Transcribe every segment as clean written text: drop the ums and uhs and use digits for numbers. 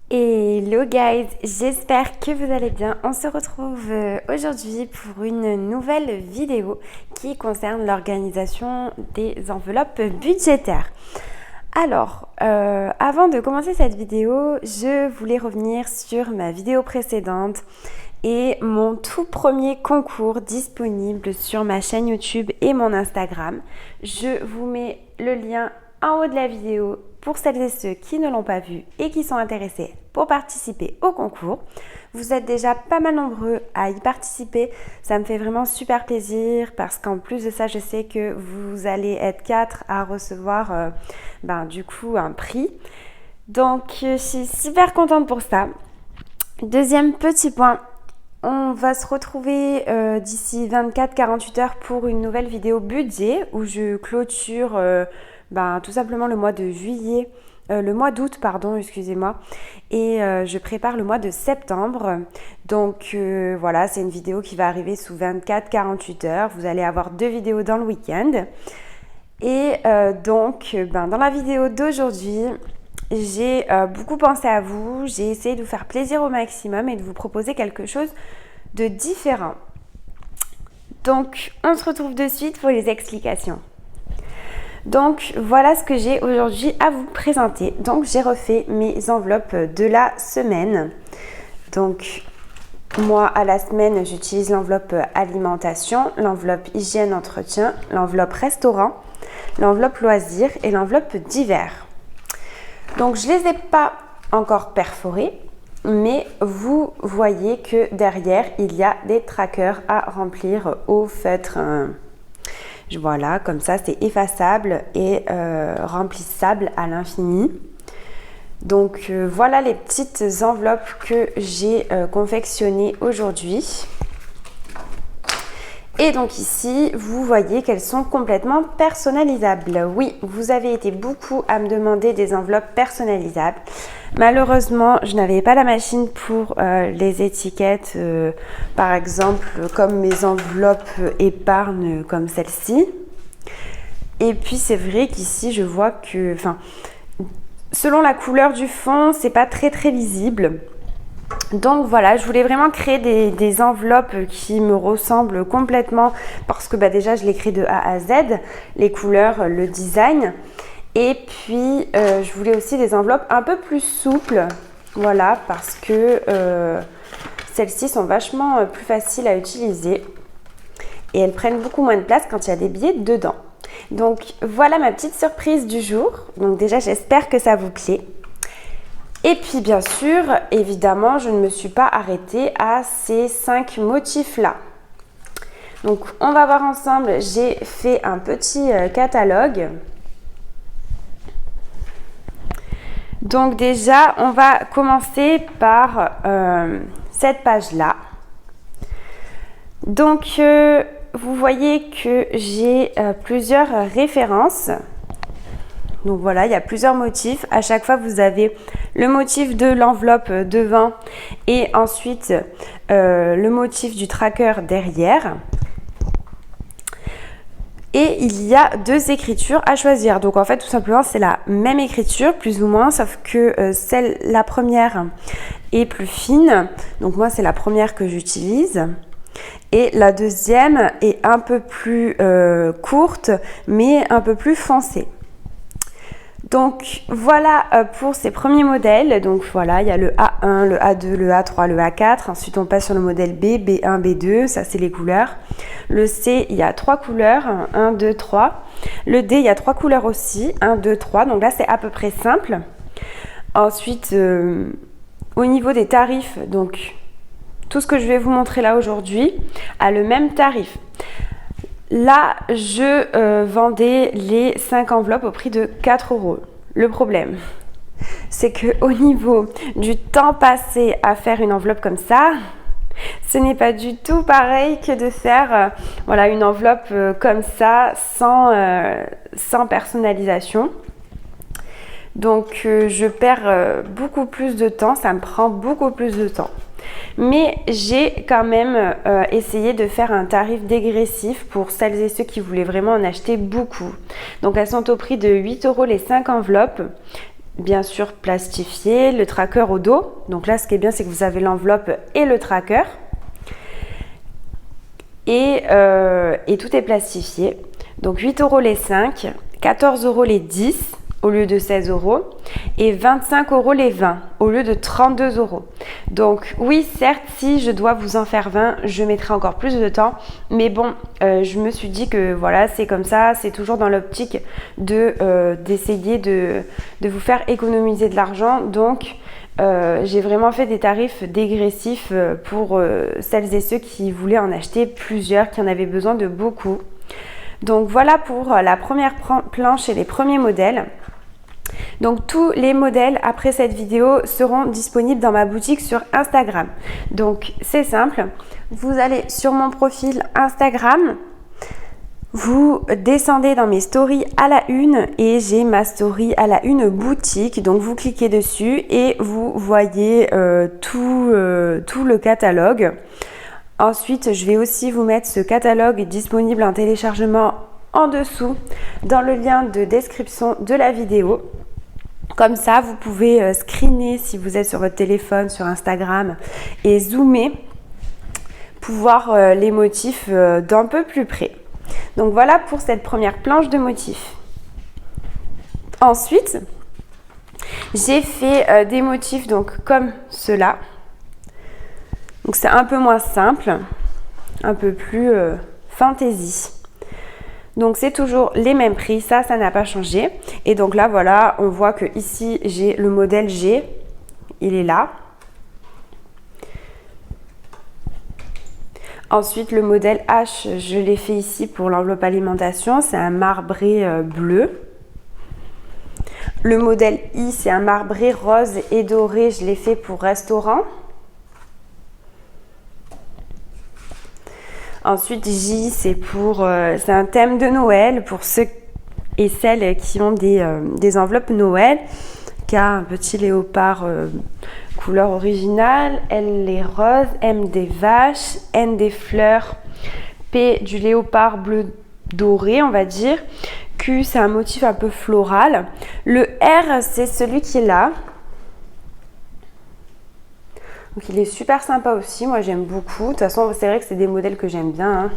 Hello guys, j'espère que vous allez bien. On se retrouve aujourd'hui pour une nouvelle vidéo qui concerne l'organisation des enveloppes budgétaires. Alors, avant de commencer cette vidéo, je voulais revenir sur ma vidéo précédente et mon tout premier concours disponible sur ma chaîne YouTube et mon Instagram. Je vous mets le lien en haut de la vidéo pour celles et ceux qui ne l'ont pas vu et qui sont intéressés pour participer au concours. Vous êtes déjà pas mal nombreux à y participer, ça me fait vraiment super plaisir parce qu'en plus de ça, je sais que vous allez être 4 à recevoir du coup un prix. Donc je suis super contente pour ça. Deuxième petit point, on va se retrouver d'ici 24-48 heures pour une nouvelle vidéo budget où je clôture tout simplement le mois de juillet, le mois d'août, pardon, excusez-moi, et je prépare le mois de septembre. Donc voilà, c'est une vidéo qui va arriver sous 24-48 heures. Vous allez avoir 2 vidéos dans le week-end. Et dans la vidéo d'aujourd'hui, j'ai beaucoup pensé à vous. J'ai essayé de vous faire plaisir au maximum et de vous proposer quelque chose de différent. Donc, on se retrouve de suite pour les explications. Donc voilà ce que j'ai aujourd'hui à vous présenter. Donc j'ai refait mes enveloppes de la semaine. Donc moi à la semaine j'utilise l'enveloppe alimentation, l'enveloppe hygiène entretien, l'enveloppe restaurant, l'enveloppe loisirs et l'enveloppe divers. Donc je ne les ai pas encore perforées, mais vous voyez que derrière il y a des trackers à remplir au feutre. Voilà, comme ça c'est effaçable et remplissable à l'infini. Donc voilà les petites enveloppes que j'ai confectionnées aujourd'hui. Et donc ici, vous voyez qu'elles sont complètement personnalisables. Oui, vous avez été beaucoup à me demander des enveloppes personnalisables. Malheureusement, je n'avais pas la machine pour les étiquettes, par exemple, comme mes enveloppes épargne comme celle-ci. Et puis, c'est vrai qu'ici, je vois que, selon la couleur du fond, c'est pas très lisible. Donc voilà, je voulais vraiment créer des enveloppes qui me ressemblent complètement parce que déjà je les crée de A à Z, les couleurs, le design. Et puis je voulais aussi des enveloppes un peu plus souples, voilà, parce que celles-ci sont vachement plus faciles à utiliser et elles prennent beaucoup moins de place quand il y a des billets dedans. Donc voilà ma petite surprise du jour. Donc déjà j'espère que ça vous plaît. Et puis bien sûr, évidemment, je ne me suis pas arrêtée à ces 5 motifs-là. Donc on va voir ensemble, j'ai fait un petit catalogue. Donc déjà, on va commencer par cette page-là. Donc vous voyez que j'ai plusieurs références. Donc voilà, il y a plusieurs motifs. À chaque fois, vous avez le motif de l'enveloppe devant et ensuite le motif du tracker derrière. Et il y a 2 écritures à choisir. Donc en fait, tout simplement, c'est la même écriture, plus ou moins, sauf que la première est plus fine. Donc moi, c'est la première que j'utilise. Et la deuxième est un peu plus courte, mais un peu plus foncée. Donc voilà pour ces premiers modèles. Donc voilà, il y a le A1, le A2, le A3, le A4. Ensuite, on passe sur le modèle B, B1, B2. Ça, c'est les couleurs. Le C, il y a 3 couleurs. 1, 2, 3. Le D, il y a 3 couleurs aussi. 1, 2, 3. Donc là, c'est à peu près simple. Ensuite, au niveau des tarifs, donc tout ce que je vais vous montrer là aujourd'hui a le même tarif. Là, je vendais les 5 enveloppes au prix de 4 €. Le problème, c'est qu'au niveau du temps passé à faire une enveloppe comme ça, ce n'est pas du tout pareil que de faire une enveloppe comme ça, sans personnalisation. Donc, je perds beaucoup plus de temps, ça me prend beaucoup plus de temps. Mais j'ai quand même essayé de faire un tarif dégressif pour celles et ceux qui voulaient vraiment en acheter beaucoup. Donc elles sont au prix de 8 € les 5 enveloppes. bien sûr plastifié, le tracker au dos. Donc là, ce qui est bien, c'est que vous avez l'enveloppe et le tracker. Et tout est plastifié. Donc 8 € les 5, 14 € les 10 au lieu de 16 € et 25 € les 20 au lieu de 32 €. Donc oui, certes, si je dois vous en faire 20, je mettrai encore plus de temps. Mais bon, je me suis dit que voilà, c'est comme ça, c'est toujours dans l'optique d'essayer de vous faire économiser de l'argent. Donc j'ai vraiment fait des tarifs dégressifs pour celles et ceux qui voulaient en acheter plusieurs, qui en avaient besoin de beaucoup. Donc voilà pour la première planche et les premiers modèles. Donc tous les modèles après cette vidéo seront disponibles dans ma boutique sur Instagram. Donc c'est simple, vous allez sur mon profil Instagram, vous descendez dans mes stories à la une et j'ai ma story à la une boutique. Donc vous cliquez dessus et vous voyez tout le catalogue. Ensuite, je vais aussi vous mettre ce catalogue disponible en téléchargement en dessous dans le lien de description de la vidéo. Comme ça, vous pouvez screener si vous êtes sur votre téléphone, sur Instagram et zoomer pour voir les motifs d'un peu plus près. Donc voilà pour cette première planche de motifs. Ensuite, j'ai fait des motifs donc comme cela. Donc c'est un peu moins simple, un peu plus fantaisie. Donc c'est toujours les mêmes prix, ça n'a pas changé. Et donc là voilà, on voit que ici j'ai le modèle G, il est là. Ensuite le modèle H, je l'ai fait ici pour l'enveloppe alimentation, c'est un marbré bleu. Le modèle I, c'est un marbré rose et doré, je l'ai fait pour restaurant. Ensuite, J, c'est un thème de Noël pour ceux et celles qui ont des enveloppes Noël. K, un petit léopard couleur originale. L, les roses. M, des vaches. N, des fleurs. P, du léopard bleu doré, on va dire. Q, c'est un motif un peu floral. Le R, c'est celui qui est là. Donc il est super sympa aussi, moi j'aime beaucoup. De toute façon, c'est vrai que c'est des modèles que j'aime bien. Hein.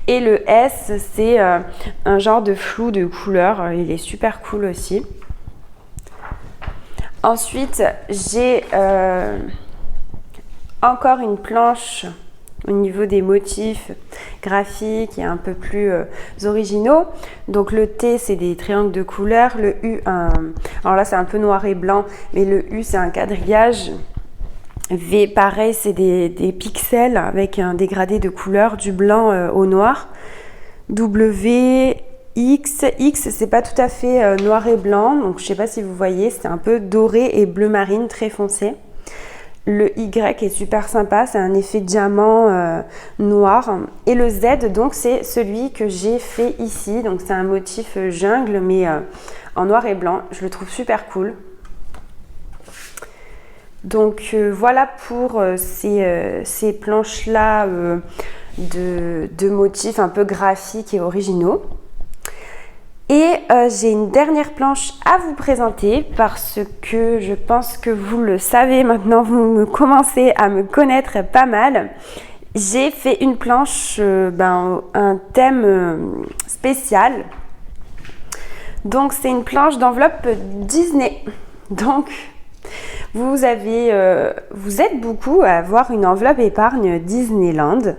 Et le S, c'est un genre de flou de couleur. Il est super cool aussi. Ensuite, j'ai encore une planche au niveau des motifs graphiques et un peu plus originaux. Donc le T, c'est des triangles de couleurs. Le U, alors là c'est un peu noir et blanc, mais le U, c'est un quadrillage. V, pareil, c'est des pixels avec un dégradé de couleur du blanc au noir. W, X, c'est pas tout à fait noir et blanc, donc je sais pas si vous voyez, c'est un peu doré et bleu marine très foncé. Le Y est super sympa, c'est un effet diamant noir. Et le Z, donc c'est celui que j'ai fait ici, donc c'est un motif jungle mais en noir et blanc. Je le trouve super cool. Donc voilà pour ces planches-là de motifs un peu graphiques et originaux. Et j'ai une dernière planche à vous présenter parce que je pense que vous le savez maintenant, vous commencez à me connaître pas mal. J'ai fait une planche, un thème spécial. Donc c'est une planche d'enveloppe Disney. Donc vous êtes beaucoup à avoir une enveloppe épargne Disneyland.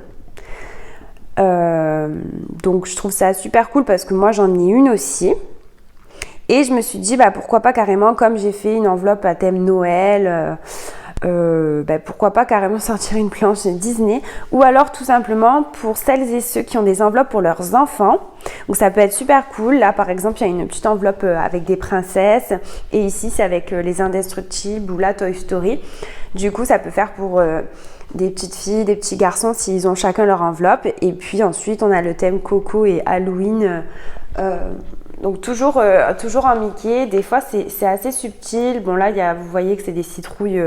Donc je trouve ça super cool parce que moi j'en ai une aussi. Et je me suis dit pourquoi pas carrément, comme j'ai fait une enveloppe à thème Noël, pourquoi pas carrément sortir une planche Disney, ou alors tout simplement pour celles et ceux qui ont des enveloppes pour leurs enfants. Donc ça peut être super cool. Là par exemple il y a une petite enveloppe avec des princesses et ici c'est avec les Indestructibles ou la Toy Story. Du coup ça peut faire pour des petites filles, des petits garçons s'ils ont chacun leur enveloppe. Et puis ensuite on a le thème Coco et Halloween. Donc toujours en Mickey. Des fois c'est assez subtil. Bon là vous voyez que c'est des citrouilles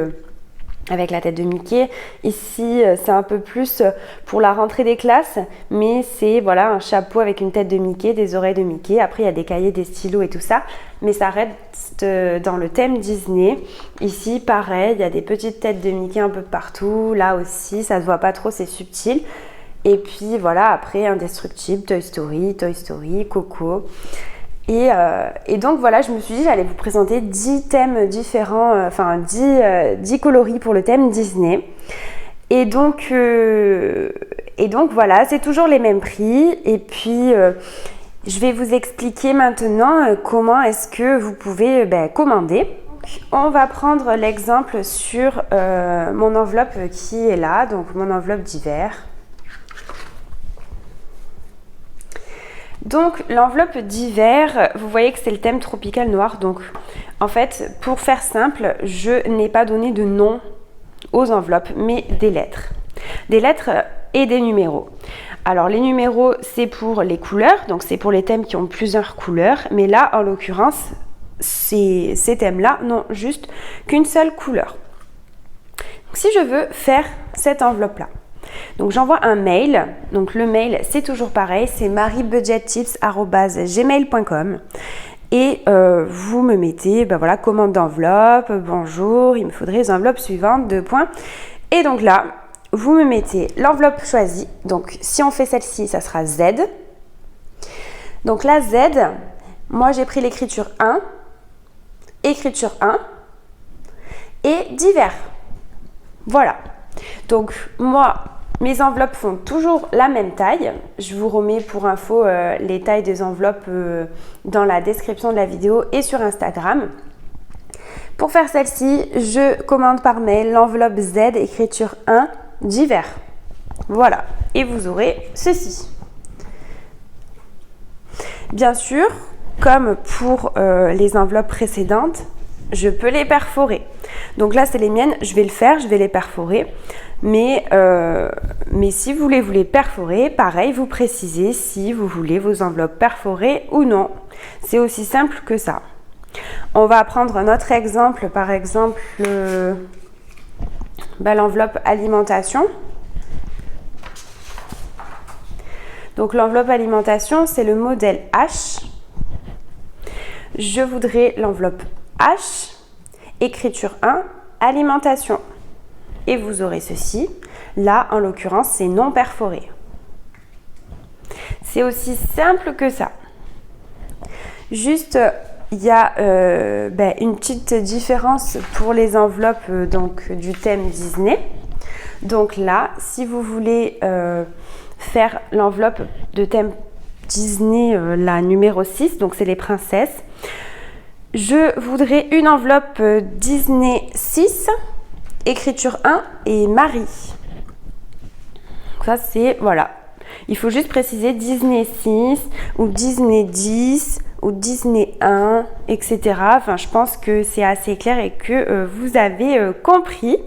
avec la tête de Mickey. Ici c'est un peu plus pour la rentrée des classes, mais c'est voilà un chapeau avec une tête de Mickey, des oreilles de Mickey. Après il y a des cahiers, des stylos et tout ça, mais ça reste dans le thème Disney. Ici, pareil, il y a des petites têtes de Mickey un peu partout. Là aussi, ça se voit pas trop, c'est subtil. Et puis voilà, après, Indestructible, Toy Story, Coco. Et donc voilà, je me suis dit j'allais vous présenter 10 thèmes différents, 10 coloris pour le thème Disney. Et donc voilà, c'est toujours les mêmes prix. Et puis je vais vous expliquer maintenant comment est-ce que vous pouvez commander. On va prendre l'exemple sur mon enveloppe qui est là, donc mon enveloppe d'hiver. Donc l'enveloppe d'hiver, vous voyez que c'est le thème tropical noir. Donc en fait, pour faire simple, je n'ai pas donné de nom aux enveloppes, mais des lettres. Des lettres et des numéros. Alors les numéros, c'est pour les couleurs, donc c'est pour les thèmes qui ont plusieurs couleurs. Mais là, en l'occurrence, ces thèmes-là n'ont juste qu'une seule couleur. Donc, si je veux faire cette enveloppe-là, donc j'envoie un mail, donc le mail c'est toujours pareil, c'est mariebudgettips@gmail.com et vous me mettez, voilà, commande d'enveloppe, bonjour, il me faudrait les enveloppes suivantes, 2 points. Et donc là, vous me mettez l'enveloppe choisie, donc si on fait celle-ci, ça sera Z. Donc la Z, moi j'ai pris l'écriture 1, écriture 1 et divers. Voilà. Donc moi, mes enveloppes font toujours la même taille. Je vous remets pour info les tailles des enveloppes dans la description de la vidéo et sur Instagram. Pour faire celle-ci, je commande par mail l'enveloppe Z, écriture 1, divers. Voilà. Et vous aurez ceci. Bien sûr, comme pour les enveloppes précédentes, je peux les perforer. Donc là, c'est les miennes, je vais le faire, je vais les perforer. Mais si vous voulez vous les perforer, pareil, vous précisez si vous voulez vos enveloppes perforées ou non. C'est aussi simple que ça. On va prendre un autre exemple, par exemple l'enveloppe alimentation. Donc l'enveloppe alimentation, c'est le modèle H. Je voudrais l'enveloppe H, écriture 1, alimentation. Et vous aurez ceci. Là, en l'occurrence, c'est non perforé. C'est aussi simple que ça. Juste, il y a une petite différence pour les enveloppes du thème Disney. Donc là, si vous voulez faire l'enveloppe de thème Disney, la numéro 6, donc c'est les princesses, je voudrais une enveloppe Disney 6, écriture 1 et Marie. Ça c'est, voilà. Il faut juste préciser Disney 6 ou Disney 10 ou Disney 1, etc. Enfin, je pense que c'est assez clair et que vous avez compris.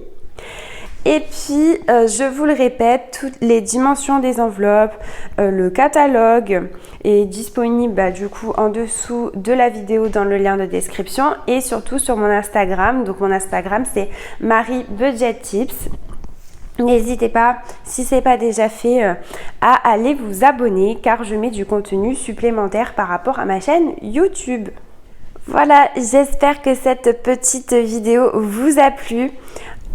Et puis, je vous le répète, toutes les dimensions des enveloppes, le catalogue est disponible du coup en dessous de la vidéo dans le lien de description et surtout sur mon Instagram. Donc mon Instagram c'est mariebudgettips. N'hésitez pas, si ce n'est pas déjà fait, à aller vous abonner car je mets du contenu supplémentaire par rapport à ma chaîne YouTube. Voilà, j'espère que cette petite vidéo vous a plu.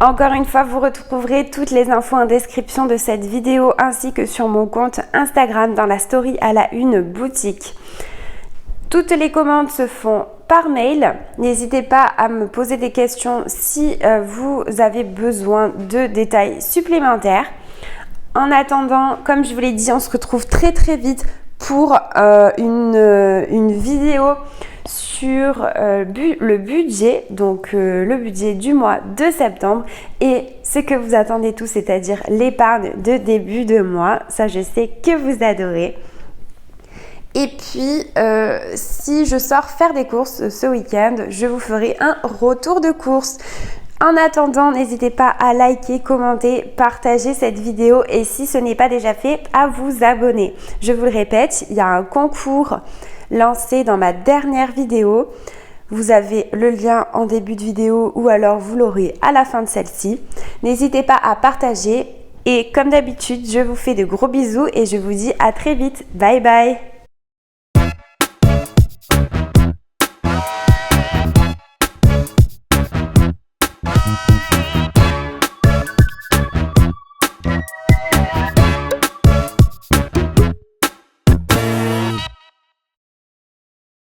Encore une fois, vous retrouverez toutes les infos en description de cette vidéo ainsi que sur mon compte Instagram dans la story à la une boutique. Toutes les commandes se font par mail. N'hésitez pas à me poser des questions si vous avez besoin de détails supplémentaires. En attendant, comme je vous l'ai dit, on se retrouve très très vite pour une vidéo sur le budget, donc le budget du mois de septembre et ce que vous attendez tous, c'est-à-dire l'épargne de début de mois. Ça, je sais que vous adorez. Et puis, si je sors faire des courses ce week-end, je vous ferai un retour de course. En attendant, n'hésitez pas à liker, commenter, partager cette vidéo et si ce n'est pas déjà fait, à vous abonner. Je vous le répète, il y a un concours lancé dans ma dernière vidéo. Vous avez le lien en début de vidéo ou alors vous l'aurez à la fin de celle-ci. N'hésitez pas à partager et comme d'habitude, je vous fais de gros bisous et je vous dis à très vite. Bye bye!